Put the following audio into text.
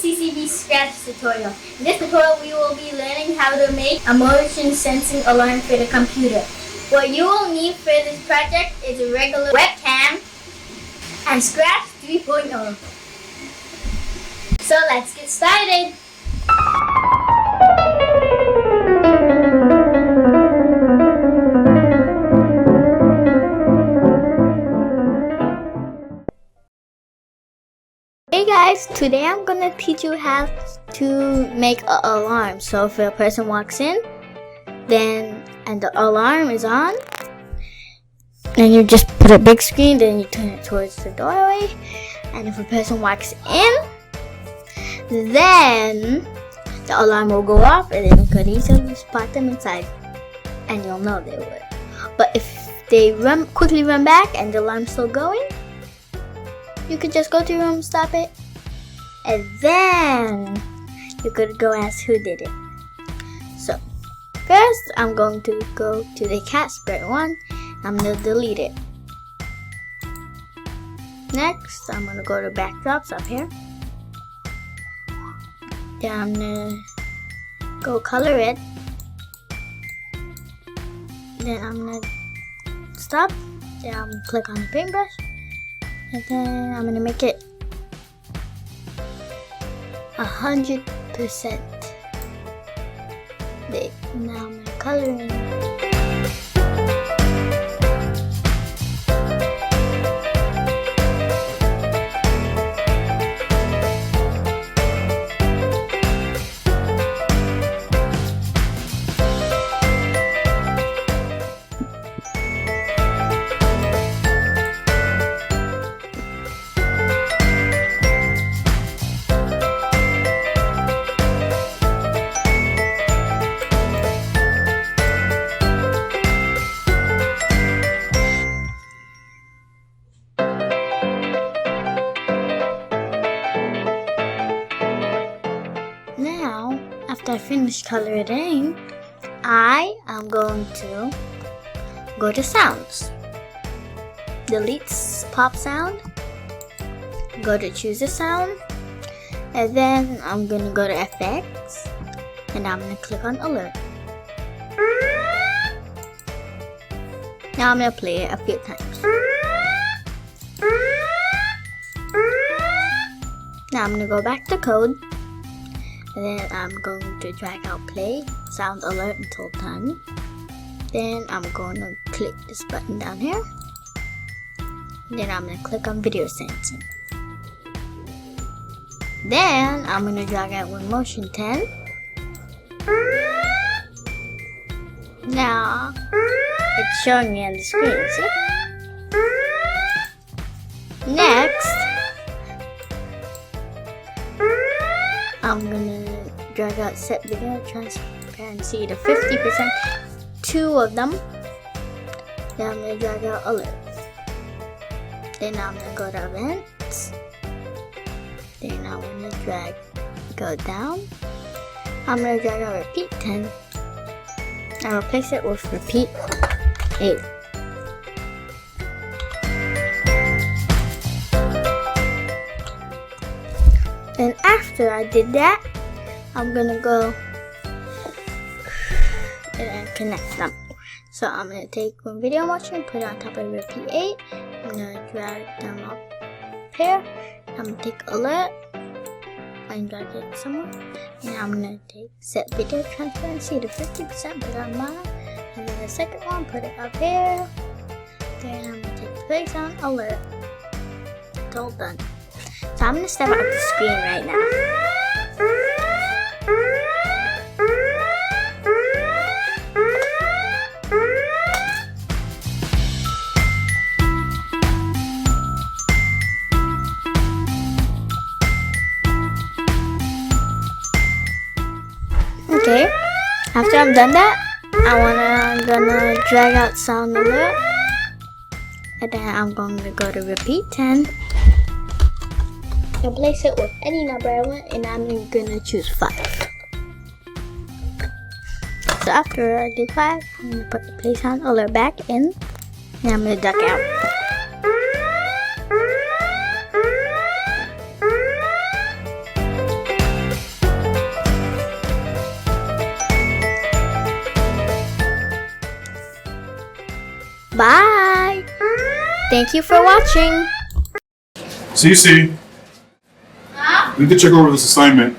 Sisi Bee Scratch tutorial. In this tutorial, we will be learning how to make a motion sensing alarm for the computer. What you will need for this project is a regular webcam and Scratch 3.0. So let's get started. Hey guys, today I'm gonna teach you how to make an alarm. So if a person walks in, and the alarm is on, then you just put a big screen, then you turn it towards the doorway, and if a person walks in, then the alarm will go off, and then you could easily spot them inside, and you'll know they would. But if they quickly run back and the alarm's still going, you could just go to your room, stop it, and then you could go ask who did it. So first, I'm going to go to the cat spirit one. I'm going to delete it. Next, I'm going to go to backdrops up here. Then I'm going to go color it. Then I'm going to stop. Then I'm going to click on the paintbrush. And then I'm going to make it 100% big. Now I'm going to color in. Now, after I finish coloring, I am going to go to sounds. Delete pop sound. Go to choose a sound. And then I'm going to go to effects. And I'm going to click on alert. Now I'm going to play it a few times. Now I'm going to go back to code. And then I'm going to drag out play sound alert until done. Then I'm going to click this button down here. And then I'm going to click on video sensing. Then I'm going to drag out with motion 10. Now it's showing me on the screen, see? Next, I'm gonna drag out set video transparency to 50%, 2 of them. Then I'm gonna drag out alert. Then I'm gonna go to events. Then I'm gonna go down. I'm gonna drag out repeat 10. I'll replace it with repeat 8. And after I did that, I'm gonna go and connect them. So I'm gonna take one video motion, put it on top of repeat 8. I'm gonna drag them up here. I'm gonna take alert and drag it somewhere. And I'm gonna take set video transparency to 50%, put it on mine. And then the second one, put it up here. Then I'm gonna take play sound alert. It's all done. So I'm going to step out the screen right now. Okay, after I've done that, I'm gonna drag out sound alert. And then I'm going to go to repeat 10. And place it with any number I want, and I'm gonna choose 5. So after I did 5, I'm gonna put the play sound alert back in, and I'm gonna duck out. Bye. Thank you for watching. Sisi, we need to check over this assignment.